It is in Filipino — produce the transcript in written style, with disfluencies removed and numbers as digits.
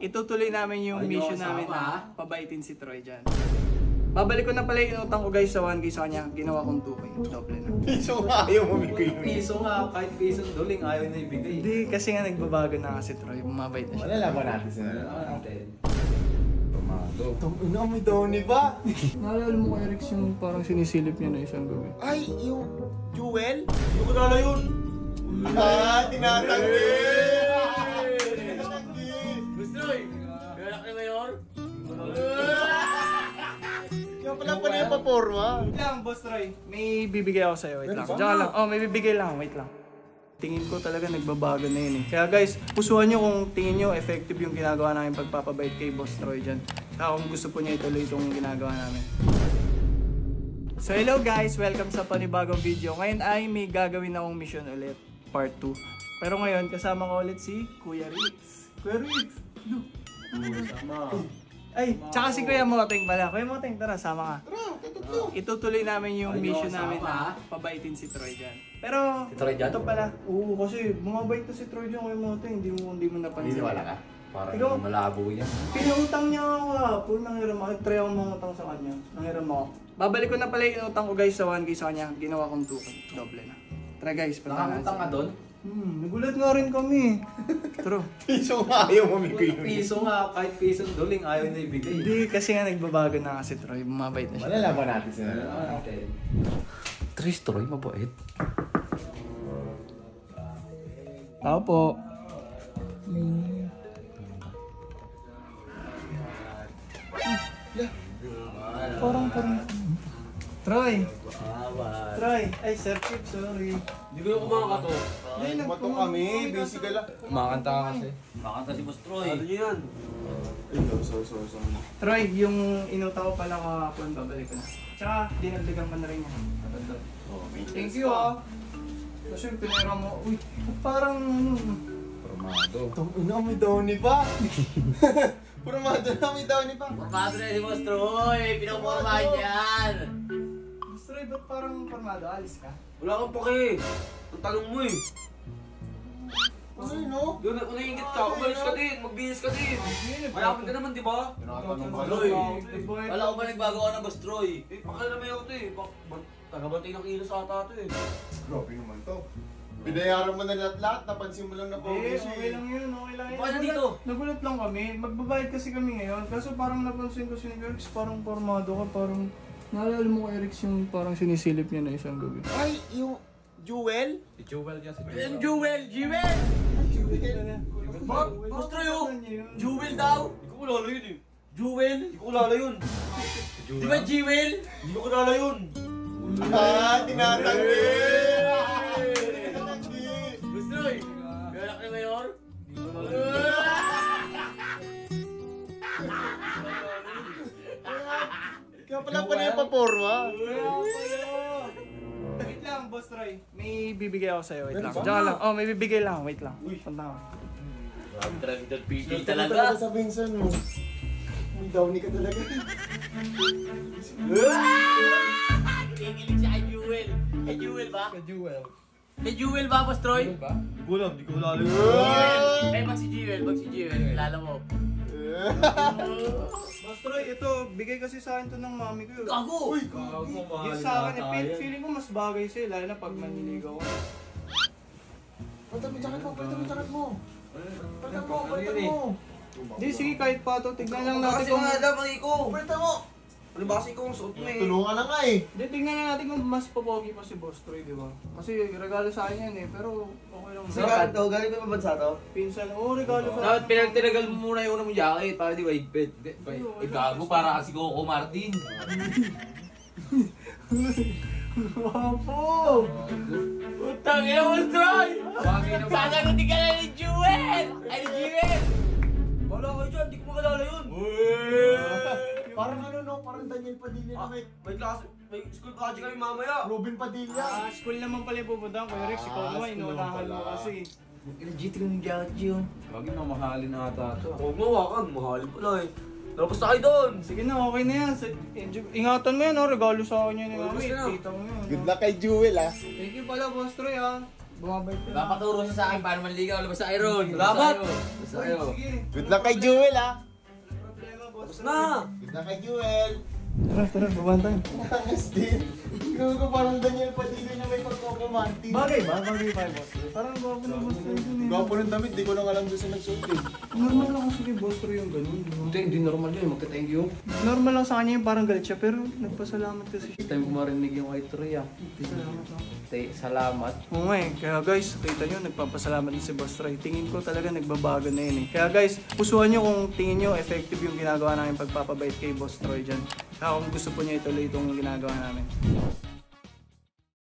itutuloy namin yung mission namin na pabaitin si Troy dyan. Babalik ko na pala yung inutang ko guys sa 1K sa kanya. Ginawa kong 2K. Doble na. Piso nga ayaw mamigay. Piso nga, kahit piso duling ayaw na ibigay. Hindi, kasi nga nagbabago na kasi Troy. Bumabait na siya. Malalaman natin sila. natin. Tomado. Ina, may Donnie ba? Naalala mo kay Rex yung parang sinisilip niya na isang gabi. Ay, yung Jewel? Hindi ko nala yun. Tinatanggi! Gusto nyo eh? Galak ni Mayor? Kaya pala pala yung paporma. Wait lang, Boss Troy. May bibigay ako sa'yo. Wait lang. Diyan lang. Oh, may bibigay lang. Wait lang. Tingin ko talaga nagbabago na yun eh. Kaya guys, pusuhan nyo kung tingin nyo effective yung ginagawa namin pagpapabait kay Boss Troy dyan. Kaya kung gusto po niya ituloy itong ginagawa namin. So hello guys! Welcome sa panibagong video. Ngayon ay may gagawin akong mission ulit. Part 2. Pero ngayon, kasama ko ulit si Kuya Rix. Kuya Rix! Sama. Ay, tsaka si Kuya Moteng pala. Kuya Moteng, tara, sama ka. Itutuloy namin yung mission namin na pabaitin si Troy dyan. Pero, Si Troy dyan? ito pala. Oo, kasi bumabait na si Troy dyan, Kuya Moteng. Hindi mo napansin. Hindi wala ka? Parang Ikaw? malabo yan. Pinautang niya ako hapon. Nangiram ako. Try akong mangutang sa kanya. Nangiram ako. Babalik ko na pala yung inutang ko guys sa 1K sa kanya. Ginawa kong 2K. Doble na. Tara guys, Nakakutang ka doon? Nagulat nga rin kami. Tara. Piso nga ayaw mamigay. Piso nga, kahit piso duling ayaw na ibigay. Hindi, kasi nga nagbabago na kasi Troy. Bumabait na siya. Malalaman natin sila. natin. Tris Troy, mabait. Tao po. Parang. Troy! Troy! Ay, Sir Chip, sorry. Hindi ko yung kumakato. Hindi, Mato kami, busy ka lang. Kumakanta ka kasi. Kumakanta si Boss Troy. Ano nyo yan? Ay, sorry. Troy, yung inutang ko pala kahapon, babalik ko na. Tsaka, dinagdagan pa na rin yan. Thank you ah. Kasi pinera mo, uy, parang Formado. Ina, may Donnie ba? Formado na, may Donnie ba? Formado na si Boss Troy. Pinapormahan yan. Troy, ba't parang formado? Alis ka? Wala kang pake. Ang tanong mo eh. Ano no? Doon na ingit ka. Umalis ka din. Magbihis ka din. Malapit ka naman, di ba? Tinatanong ba? Troy. Wala ko ba nagbago ka ng Boss Troy? Eh, pakialamay ako to eh. Tagabantay ng kilos ata to eh. Grabe naman to. Binayaran mo na lahat, napansin mo lang na Eh, progress okay lang yun, okay lang yun. Bakit nandito? Nagulat lang kami. Magbabayad kasi kami ngayon. Kaso parang napansin ko si Rex, parang formado ka, parang... Naalala mo kay Rex yung parang sinisilip niya na isang gabi. Ay, yung Jewel? Si Jewel yan, si Yung Jewel! Jewel! Boss Troy oh! Jewel daw! Hindi ko kilala yun eh. Jewel? Hindi ko kilala yun. Di ba Jewel? Hindi ko kilala yun. Tinatanggi! Boss Troy! Galak ni Mayor? Kaya pala yung paporma. Wait lang, Boss Troy. May bibigay ako sa'yo. Wait lang. Diyan lang. Oh, may bibigay lang. Wait lang. Punta ka. Grabe talaga PJ Talaga sa Vincent mo. May Donnie ka talaga. Kinikilig siya kay Jewel. Kay Jewel ba? Kay Jewel. Kay Jewel ba, Boss Troy? Ba? Gulam, di ko kilala yun. Eh, pag si Jewel, kilala mo. Boss Troy, ito. Bigay kasi sa akin to ng mami ko. Gago! Uy! Yung sa akin, feeling ko mas bagay sa'yo. Lalo na pag maniligaw ko. Palitan mo yung jacket mo, palitan mo yung jacket mo. Palitan mo. Di, sige, kahit pa to. Tignan lang natin kung... Palitan mo. Ano ba kasi kung suot mo eh? Tulungan na nga eh. Di, tignan na natin kung mas papogi pa si Boss Troy, di ba? Kasi regalo sa akin yan eh, pero okay lang. Galing ba bansa to? Pinsan, regalo sa Dapat pinagtinagal mo muna yung una mong jacket para di ba higpit. Gago para kasi Coco Martin. Wapo! Utang ina mo, Troy! Sasagutin ka na ni Jewel! Ay, ni Jewel! Wala ka dyan, di ko makalala yun. Parang ano no, parang Daniel Padilla na May klase, may school project kami mamaya. Robin Padilla. School naman pala yung pupuntahan, Kuya Rex. Ikaw naman, school inuunahan naman mo pala. kasi. Legit yung jacket yun. Lagi mamahalin na ata ito. Huwag mo hawakan, mahalin pala eh. Tapos na kayo doon! Sige na, okay na yan. Ingatan mo yan, regalo sa akin yan. Oh, gusto na. Tita mo yan. Good luck kay Jewel ah. Thank you pala, Boss Troy, ha. Bumabait ka. Papaturo siya sa akin paano manligaw. Labas sa Iron. Salamat. Labas tayo. Sige. Good luck kay Jewel ha. Walang problema, boss. Tapos na. Good luck kay Jewel. Tara, babaan tayo. Angas din. Gawin ko parang Daniel Padilla na may pagkukumanti. Bagay ba? Bagay ba, boss? Parang gwapo na boss Troy dun eh. Gwapo ng damit, di ko lang alam doon sa nagsuot eh. Normal lang kasi kay boss Troy yung ganun. di ba? Hindi normal yun. Magka-thank you. Normal lang sa kanya yung parang galit siya, pero nagpasalamat kasi siya. First time ko marinig yung kay Troy ah. Salamat ako. Salamat. Oo nga eh. Kaya guys, kita nyo, nagpapasalamat din si Boss Troy. Tingin ko talaga nagbabago na yun eh. Kaya guys, pusuhan nyo kung tingin nyo effective yung ginagawa namin pagpapabait kay Boss Troy dyan. Kaya kung gusto po niya ituloy itong ginagawa namin.